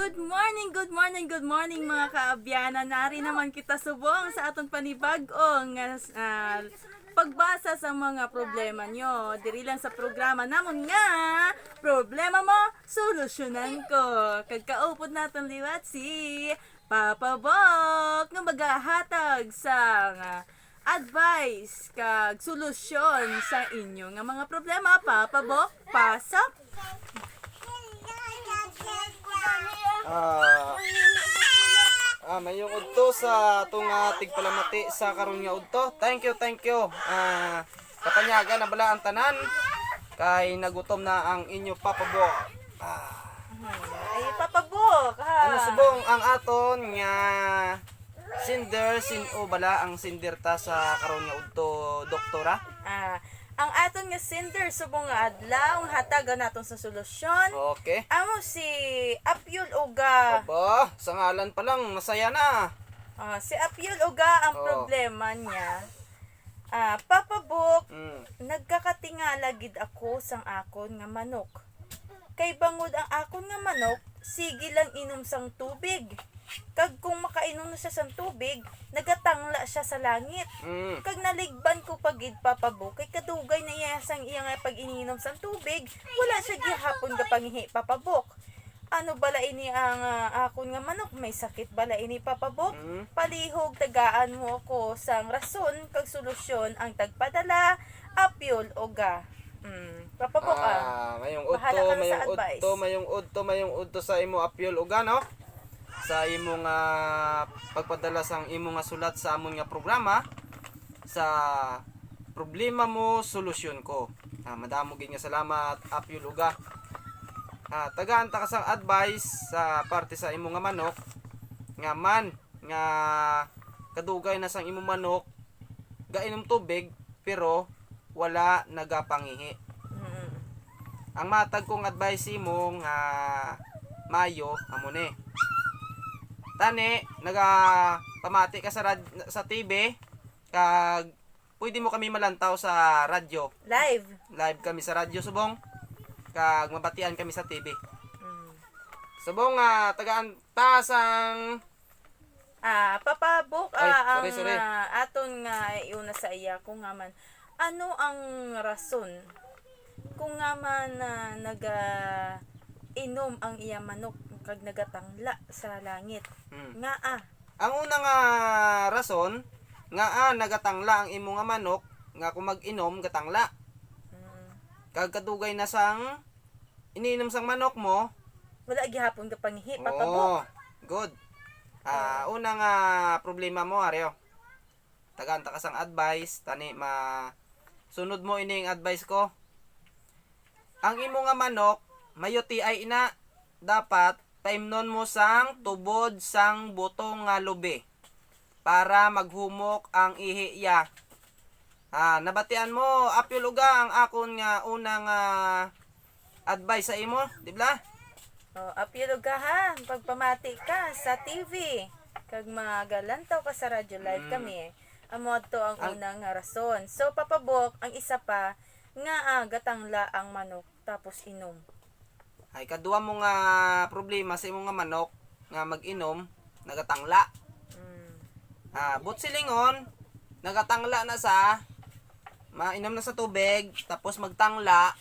good morning mga kaabyanan. Nari naman kita subong sa atong panibag-ong pagbasa sa mga problema nyo. Diri lang sa programa namon nga, problema mo, solusyonan ko. Kagkaupod natin liwat si Papa Bok nga magahatag sa advice kag solusyon sa inyo nga mga problema. Papa Bok, pasok! Mayong udto sa atong tigpalamati sa karon nga udto. Thank you. Kapanyaga na bala ang tanan kay nagutom na ang inyo Papa Bok. Ay, Papa Bok, ha? Ano subong ang aton nga sino bala ang sindirta sa karon nga udto, doktora? Ang aton nga sender subong nga adlaw ang hatagan naton sa solusyon. Okay. Amo si Apyul Uga. Aba, sa ngalan pa lang masaya na. Si Apyul Uga ang problema niya. Papa Bok, nagkakatingala gid ako sang akon nga manok. Kay bangod ang akon nga manok, sige lang inom sang tubig. Kag kung makainom na siya sang tubig, nagatangla siya sa langit. Kag naligban ko pagid Papa Bok, kay kadugay na iya sang iya nga pag ininom sang tubig, wala siya gihapon ga pangihi Papa Bok. Ano bala ini ang akon nga manok, may sakit bala ini Papa Bok? Palihog tagaan mo ako sang rason kag solusyon ang tagpadala Apyul Uga. Papa Bok mayong udto sa imo Apyul Uga, no? Sa imong pagpadala sang imong sulat sa amon nga programa sa problema mo, solusyon ko. Madamo gid nga salamat Apyul Uga. Tagaan ta ka sang advice sa parte sa imong nga manok nga man nga kadugay na sang imong manok gainom tubig pero wala nagapangihi. Ang matag kong advice mo nga Mayo amo ni tani pamati ka sa TV kag pwede mo kami malantaw sa radyo. Live kami sa radyo subong kag mabatian kami sa TV. Subong tagaan tasang Papa Bok, sorry. Aton nga iuna sa iya kung nga man ano ang rason kung nga man inom ang iya manok kag nagatangla sa langit. Ang unang rason nga nagatangla ang imo nga manok nga kung mag-inom gatangla. Kag kadugay na sang iniinom sang manok mo, wala gihapon ka pangihi Papa Bok. Good. Unang problema mo areo. Tagaan ta ka sang advice tani sunod mo ining advice ko. Ang imo nga manok mayo TI na dapat paimnon mo sang tubod sang butong nga lubi para maghumok ang ihiya. Nabatian mo Apyul Uga ang akon nga unang advice sa imo, di ba? Apyul Uga ha, pagpamati ka sa TV kag magalantaw ka sa radyo live kami. Amo to ang unang rason. So Papa Bok, ang isa pa nga gatangla ang manok tapos inom. Ay kadua mo nga problema sa imong nga manok nga mag-inom nagatangla. Silingon nagatangla na sa mainom na sa tubig tapos magtangla.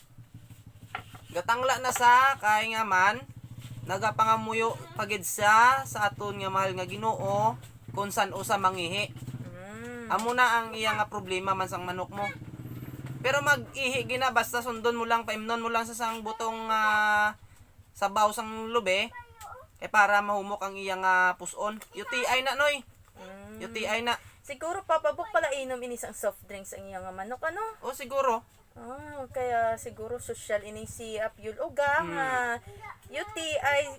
Gatangla na sa kay nga man nagapangamuyo pagid sa aton nga mahal nga Ginoo kung san usa mangihi. Amo na ang iya nga problema man sang manok mo. Pero mag-ihi gina basta sundon mo lang, paimnon mo lang sa sang butong sabaw sang lube para mahumok ang iyang puson. UTI na noy. UTI na. Siguro Papa Bok pala inom ini sang soft drinks ang iyang manok ano? Siguro. Kaya siguro social ini si Apyul Uga nga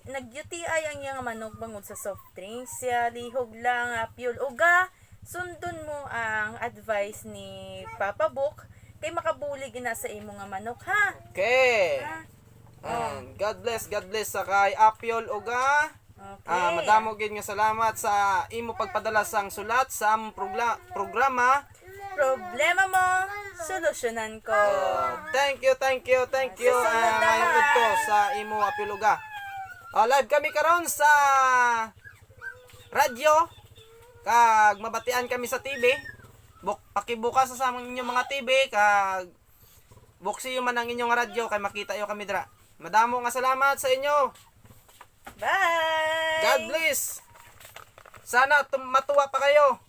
nag-UTI ang iyang manok bangod sa soft drinks. Siya lihog lang Apyul Uga. Sundon mo ang advice ni Papa Bok kay makabulig ina sa imo nga manok ha. Okay. God bless sa kay Apyul Uga. Okay. Madamo gid nga salamat sa imo pagpadala sang sulat sa among programa. Problema mo, solusyonan ko. Thank you. Mayong udto sa imo Apyul Uga. Live kami karon sa radyo. Kag mabatian kami sa TV. Pakibukas sa inyong mga TV kag buksiyo man ang inyong radyo kay makita yo kami dira. Madamo nga salamat sa inyo. Bye! God bless. Sana matuwa pa kayo.